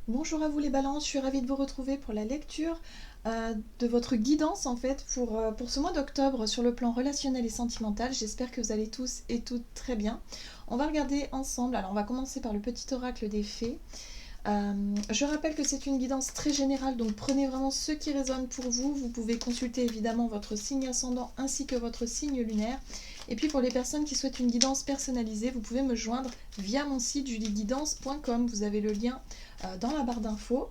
Bonjour à vous les balances, je suis ravie de vous retrouver pour la lecture de votre guidance en fait pour ce mois d'octobre sur le plan relationnel et sentimental. J'espère que vous allez tous et toutes très bien. On va regarder ensemble, alors on va commencer par le petit oracle des fées. Je rappelle que c'est une guidance très générale, donc prenez vraiment ce qui résonne pour vous. Vous pouvez consulter évidemment votre signe ascendant ainsi que votre signe lunaire. Et puis pour les personnes qui souhaitent une guidance personnalisée, vous pouvez me joindre via mon site julieguidance.com. Vous avez le lien dans la barre d'infos.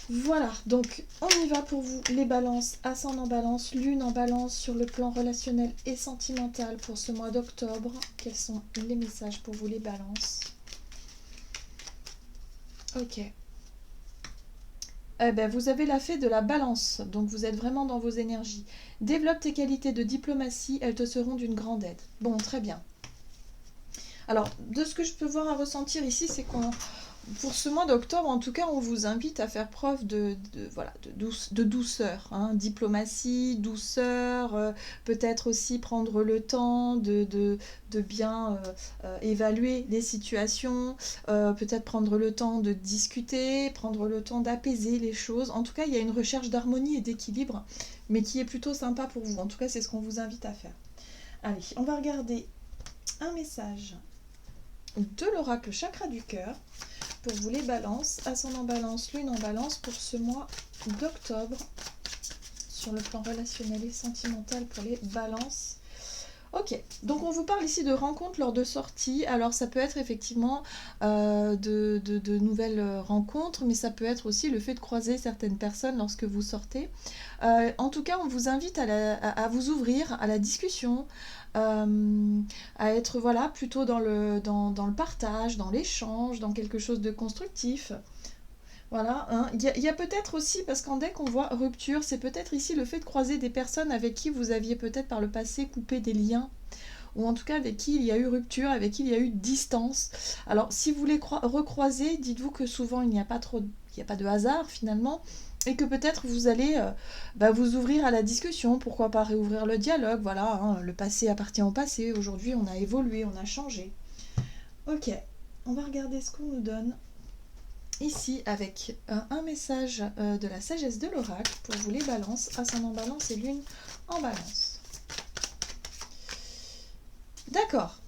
Voilà, donc on y va pour vous les balances, ascendant balance, lune en balance sur le plan relationnel et sentimental pour ce mois d'octobre. Quels sont les messages pour vous les balances? Ok. Eh ben, vous avez la fée de la balance, donc vous êtes vraiment dans vos énergies. Développe tes qualités de diplomatie, elles te seront d'une grande aide. Bon, très bien. Alors, de ce que je peux voir à ressentir ici, c'est qu'on, pour ce mois d'octobre, en tout cas, on vous invite à faire preuve voilà, de douceur, hein, diplomatie, douceur, peut-être aussi prendre le temps de bien évaluer les situations, peut-être prendre le temps de discuter, prendre le temps d'apaiser les choses. En tout cas, il y a une recherche d'harmonie et d'équilibre, mais qui est plutôt sympa pour vous. En tout cas, c'est ce qu'on vous invite à faire. Allez, on va regarder un message de l'oracle chakra du cœur pour vous les balances, ascendant balance, lune en balance pour ce mois d'octobre sur le plan relationnel et sentimental pour les balances. Ok, donc on vous parle ici de rencontres lors de sorties. Alors ça peut être effectivement de nouvelles rencontres, mais ça peut être aussi le fait de croiser certaines personnes lorsque vous sortez. En tout cas, on vous invite à vous ouvrir à la discussion, à être voilà, plutôt dans le partage, dans l'échange, dans quelque chose de constructif. Voilà, hein. Il y a peut-être aussi, parce qu'en deck on voit rupture, c'est peut-être ici le fait de croiser des personnes avec qui vous aviez peut-être par le passé coupé des liens, ou en tout cas avec qui il y a eu rupture, avec qui il y a eu distance. Alors si vous les recroisez, dites-vous que souvent il n'y a pas de hasard finalement, et que peut-être vous allez vous ouvrir à la discussion, pourquoi pas réouvrir le dialogue, voilà, hein, le passé appartient au passé, aujourd'hui on a évolué, on a changé. Ok, on va regarder ce qu'on nous donne ici avec un message de la sagesse de l'oracle pour vous les balances, ascendant balance et lune en balance. D'accord.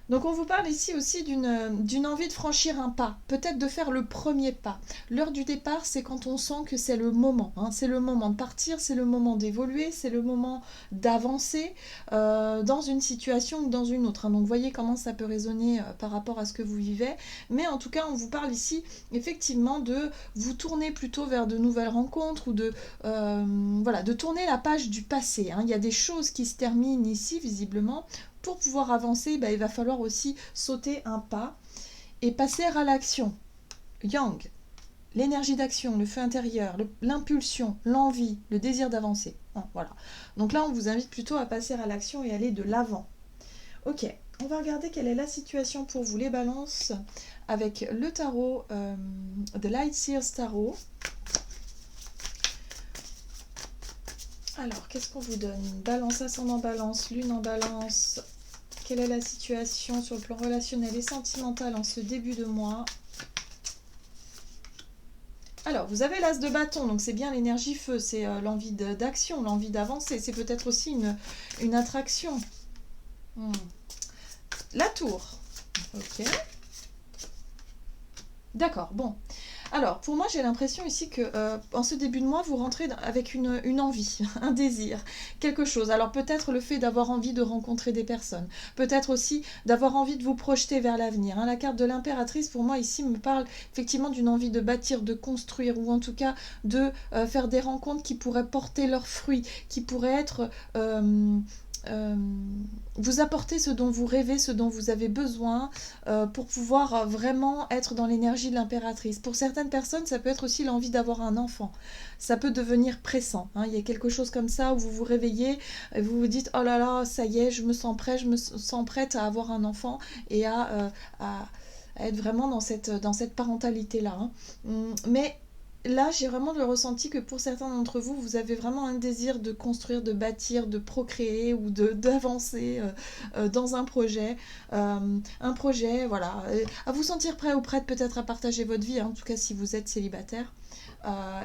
Donc on vous parle ici aussi d'une envie de franchir un pas, peut-être de faire le premier pas. L'heure du départ, c'est quand on sent que c'est le moment, hein, c'est le moment de partir, c'est le moment d'évoluer, c'est le moment d'avancer dans une situation ou dans une autre, hein. Donc voyez comment ça peut résonner par rapport à ce que vous vivez. Mais en tout cas, on vous parle ici effectivement de vous tourner plutôt vers de nouvelles rencontres ou voilà, de tourner la page du passé, hein. Il y a des choses qui se terminent ici visiblement. Pour pouvoir avancer, il va falloir aussi sauter un pas et passer à l'action. Yang, l'énergie d'action, le feu intérieur, l'impulsion, l'envie, le désir d'avancer. Hein, voilà. Donc là, on vous invite plutôt à passer à l'action et aller de l'avant. Ok, on va regarder quelle est la situation pour vous, les balances, avec le tarot de Light Seers Tarot. Alors, qu'est-ce qu'on vous donne? Balance, ascendant balance, lune en balance. Quelle est la situation sur le plan relationnel et sentimental en ce début de mois? Alors, vous avez l'as de bâton, donc c'est bien l'énergie feu, c'est l'envie d'action, l'envie d'avancer. C'est peut-être aussi une attraction. La tour. Ok. D'accord, bon. Alors, pour moi, j'ai l'impression ici que en ce début de mois, vous rentrez avec une envie, un désir, quelque chose. Alors peut-être le fait d'avoir envie de rencontrer des personnes, peut-être aussi d'avoir envie de vous projeter vers l'avenir, hein. La carte de l'impératrice, pour moi, ici, me parle effectivement d'une envie de bâtir, de construire, ou en tout cas de faire des rencontres qui pourraient porter leurs fruits, qui pourraient être... vous apporter ce dont vous rêvez, ce dont vous avez besoin pour pouvoir vraiment être dans l'énergie de l'impératrice. Pour certaines personnes, ça peut être aussi l'envie d'avoir un enfant. Ça peut devenir pressant, hein. Il y a quelque chose comme ça où vous vous réveillez et vous vous dites « Oh là là, ça y est, je me sens prête à avoir un enfant et à être vraiment dans cette parentalité-là, hein. » Mais là, j'ai vraiment le ressenti que pour certains d'entre vous, vous avez vraiment un désir de construire, de bâtir, de procréer ou d'avancer dans un projet, voilà, à vous sentir prêt ou prête peut-être à partager votre vie, hein, en tout cas si vous êtes célibataire,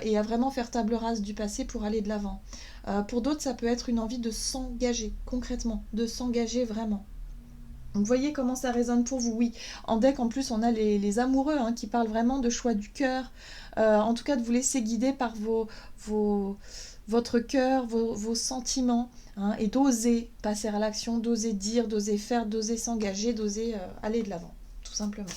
et à vraiment faire table rase du passé pour aller de l'avant. Pour d'autres, ça peut être une envie de s'engager concrètement, de s'engager vraiment. Donc, vous voyez comment ça résonne pour vous. Oui, en deck, en plus, on a les amoureux hein, qui parlent vraiment de choix du cœur. En tout cas, de vous laisser guider par votre cœur, vos sentiments. Hein, et d'oser passer à l'action, d'oser dire, d'oser faire, d'oser s'engager, d'oser aller de l'avant, tout simplement.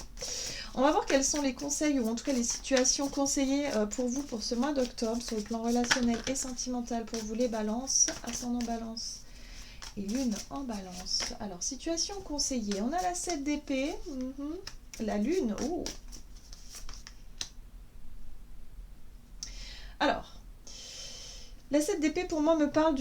On va voir quels sont les conseils, ou en tout cas les situations conseillées pour vous pour ce mois d'octobre, sur le plan relationnel et sentimental pour vous les balances, ascendant balance et lune en balance. Alors, situation conseillée, on a la 7 d'épée, la lune, oh. Alors, la 7 d'épée pour moi me parle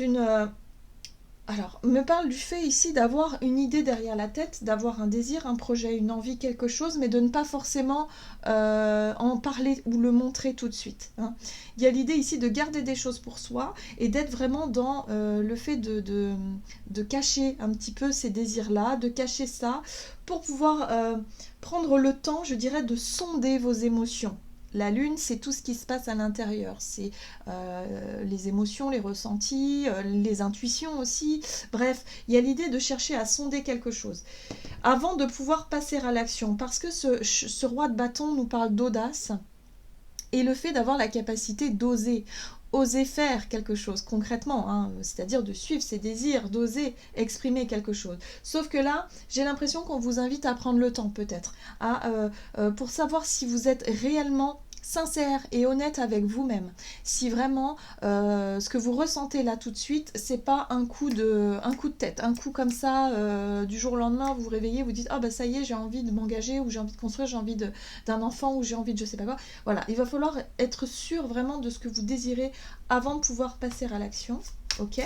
me parle du fait ici d'avoir une idée derrière la tête, d'avoir un désir, un projet, une envie, quelque chose, mais de ne pas forcément en parler ou le montrer tout de suite. Hein. Il y a l'idée ici de garder des choses pour soi et d'être vraiment dans le fait de cacher un petit peu ces désirs-là, de cacher ça pour pouvoir prendre le temps, je dirais, de sonder vos émotions. La lune, c'est tout ce qui se passe à l'intérieur. C'est les émotions, les ressentis, les intuitions aussi. Bref, il y a l'idée de chercher à sonder quelque chose avant de pouvoir passer à l'action. Parce que ce roi de bâton nous parle d'audace et le fait d'avoir la capacité d'oser. Oser faire quelque chose concrètement, hein, c'est-à-dire de suivre ses désirs, d'oser exprimer quelque chose. Sauf que là, j'ai l'impression qu'on vous invite à prendre le temps peut-être, pour savoir si vous êtes réellement sincère et honnête avec vous-même. Si vraiment ce que vous ressentez là tout de suite, c'est pas un coup de tête, un coup comme ça, du jour au lendemain, vous vous réveillez, vous dites ah bah ça y est, j'ai envie de m'engager, ou j'ai envie de construire, j'ai envie d'un enfant, ou j'ai envie de je sais pas quoi. Voilà, il va falloir être sûr vraiment de ce que vous désirez avant de pouvoir passer à l'action. Ok ?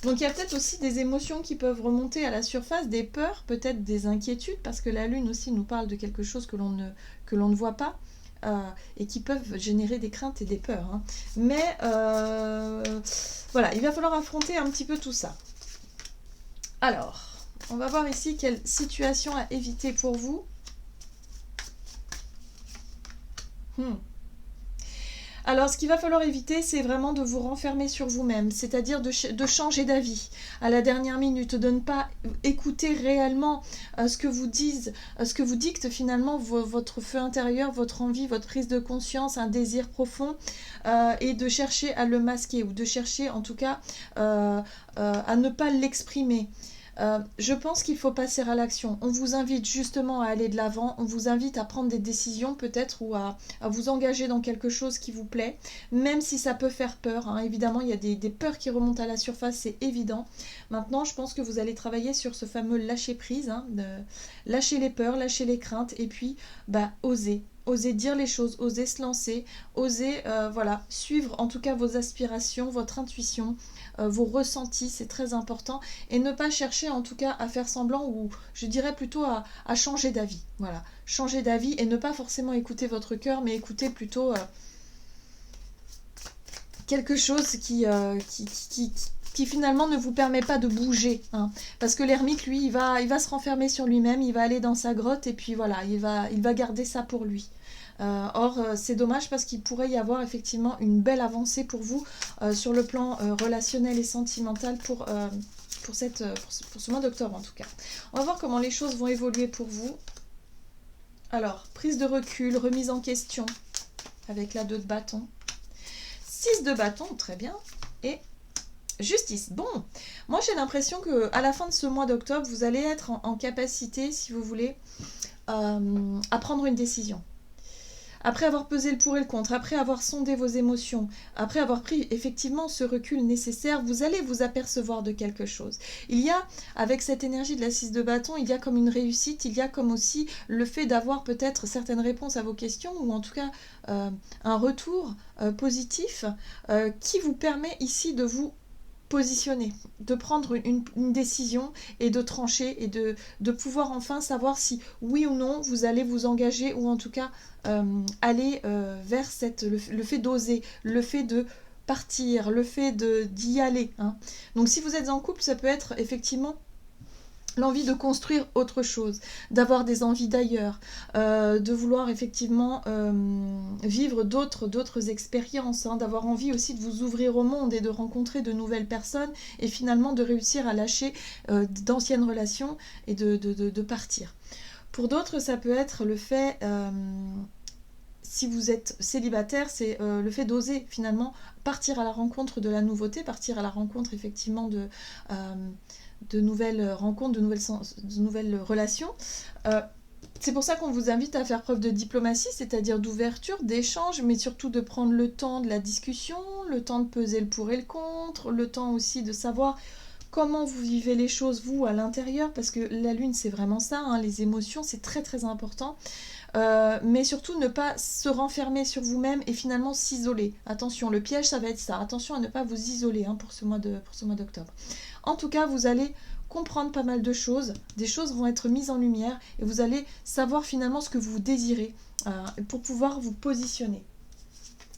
Donc il y a peut-être aussi des émotions qui peuvent remonter à la surface, des peurs, peut-être des inquiétudes, parce que la lune aussi nous parle de quelque chose que l'on ne voit pas. Et qui peuvent générer des craintes et des peurs. Hein. Mais voilà, il va falloir affronter un petit peu tout ça. Alors, on va voir ici quelle situation à éviter pour vous. Alors, ce qu'il va falloir éviter, c'est vraiment de vous renfermer sur vous-même, c'est-à-dire de changer d'avis à la dernière minute, de ne pas écouter réellement ce que vous disent, ce que vous dicte finalement votre feu intérieur, votre envie, votre prise de conscience, un désir profond, et de chercher à le masquer, ou de chercher en tout cas à ne pas l'exprimer. Je pense qu'il faut passer à l'action. On vous invite justement à aller de l'avant, on vous invite à prendre des décisions peut-être, ou à vous engager dans quelque chose qui vous plaît, même si ça peut faire peur. Hein. Évidemment, il y a des peurs qui remontent à la surface, c'est évident. Maintenant, je pense que vous allez travailler sur ce fameux lâcher prise, hein, de lâcher les peurs, lâcher les craintes, et puis oser. Oser dire les choses, oser se lancer, oser suivre en tout cas vos aspirations, votre intuition, vos ressentis, c'est très important, et ne pas chercher en tout cas à faire semblant, ou je dirais plutôt à changer d'avis. Voilà, changer d'avis et ne pas forcément écouter votre cœur, mais écouter plutôt quelque chose qui finalement ne vous permet pas de bouger. Hein. Parce que l'ermite, lui, il va se renfermer sur lui-même, il va aller dans sa grotte, et puis voilà, il va garder ça pour lui. Or, c'est dommage parce qu'il pourrait y avoir effectivement une belle avancée pour vous sur le plan relationnel et sentimental pour ce mois d'octobre en tout cas. On va voir comment les choses vont évoluer pour vous. Alors, prise de recul, remise en question avec la 2 de bâton. 6 de bâton, très bien. Et justice. Bon, moi j'ai l'impression qu'à la fin de ce mois d'octobre, vous allez être en capacité, si vous voulez, à prendre une décision. Après avoir pesé le pour et le contre, après avoir sondé vos émotions, après avoir pris effectivement ce recul nécessaire, vous allez vous apercevoir de quelque chose. Il y a, avec cette énergie de la 6 de bâton, il y a comme une réussite, il y a comme aussi le fait d'avoir peut-être certaines réponses à vos questions, ou en tout cas un retour positif qui vous permet ici de vous positionner, de prendre une décision et de trancher et de pouvoir enfin savoir si oui ou non vous allez vous engager ou en tout cas aller vers le fait d'oser, le fait de partir, le fait d'y aller. Hein. Donc si vous êtes en couple, ça peut être effectivement l'envie de construire autre chose, d'avoir des envies d'ailleurs, de vouloir effectivement vivre d'autres expériences, hein, d'avoir envie aussi de vous ouvrir au monde et de rencontrer de nouvelles personnes et finalement de réussir à lâcher d'anciennes relations et de partir. Pour d'autres, ça peut être le fait, si vous êtes célibataire, c'est le fait d'oser finalement partir à la rencontre de la nouveauté, partir à la rencontre effectivement de nouvelles rencontres, de nouvelles relations. C'est pour ça qu'on vous invite à faire preuve de diplomatie, c'est-à-dire d'ouverture, d'échange, mais surtout de prendre le temps de la discussion, le temps de peser le pour et le contre, le temps aussi de savoir comment vous vivez les choses, vous, à l'intérieur, parce que la lune, c'est vraiment ça, hein, les émotions, c'est très très important. Mais surtout ne pas se renfermer sur vous-même et finalement s'isoler. Attention, le piège, ça va être ça. Attention à ne pas vous isoler hein, pour ce mois d'octobre. En tout cas, vous allez comprendre pas mal de choses. Des choses vont être mises en lumière et vous allez savoir finalement ce que vous désirez pour pouvoir vous positionner.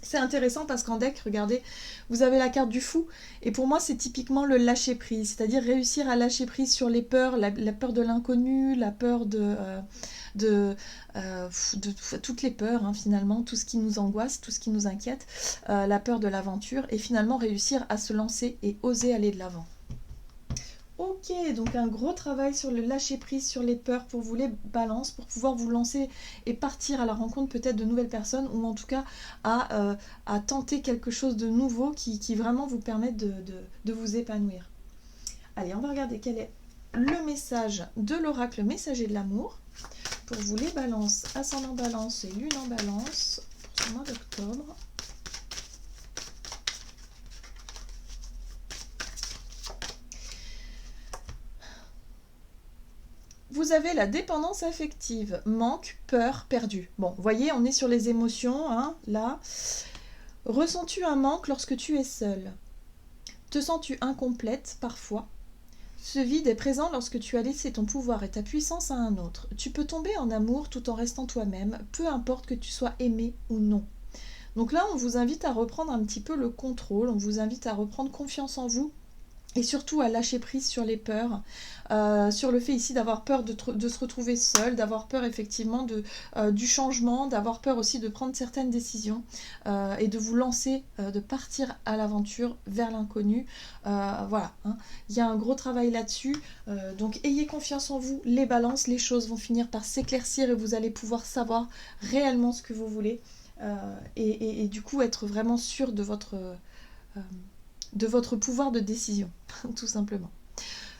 C'est intéressant parce qu'en deck, regardez, vous avez la carte du fou. Et pour moi, c'est typiquement le lâcher-prise. C'est-à-dire réussir à lâcher prise sur les peurs, la peur de l'inconnu, la peur de toutes les peurs, hein, finalement, tout ce qui nous angoisse, tout ce qui nous inquiète, la peur de l'aventure, et finalement réussir à se lancer et oser aller de l'avant. Ok, donc un gros travail sur le lâcher-prise, sur les peurs pour vous les balances, pour pouvoir vous lancer et partir à la rencontre peut-être de nouvelles personnes ou en tout cas à tenter quelque chose de nouveau qui vraiment vous permette de vous épanouir. Allez, on va regarder quel est le message de l'oracle messager de l'amour pour vous les balances, ascendant balance et lune en balance pour ce mois d'octobre. Vous avez la dépendance affective, manque, peur, perdu. Bon, vous voyez, on est sur les émotions, hein, là. Ressens-tu un manque lorsque tu es seule? Te sens-tu incomplète parfois? Ce vide est présent lorsque tu as laissé ton pouvoir et ta puissance à un autre. Tu peux tomber en amour tout en restant toi-même, peu importe que tu sois aimé ou non. Donc là, on vous invite à reprendre un petit peu le contrôle, on vous invite à reprendre confiance en vous. Et surtout à lâcher prise sur les peurs, sur le fait ici d'avoir peur de se retrouver seul, d'avoir peur effectivement du changement, d'avoir peur aussi de prendre certaines décisions et de vous lancer, de partir à l'aventure vers l'inconnu. Voilà, hein. Il y a un gros travail là-dessus, donc ayez confiance en vous, les balances, les choses vont finir par s'éclaircir et vous allez pouvoir savoir réellement ce que vous voulez et du coup être vraiment sûr de votre pouvoir de décision, tout simplement.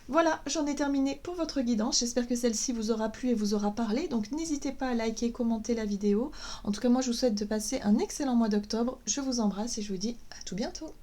Voilà, j'en ai terminé pour votre guidance. J'espère que celle-ci vous aura plu et vous aura parlé. Donc n'hésitez pas à liker, commenter la vidéo. En tout cas, moi, je vous souhaite de passer un excellent mois d'octobre. Je vous embrasse et je vous dis à tout bientôt.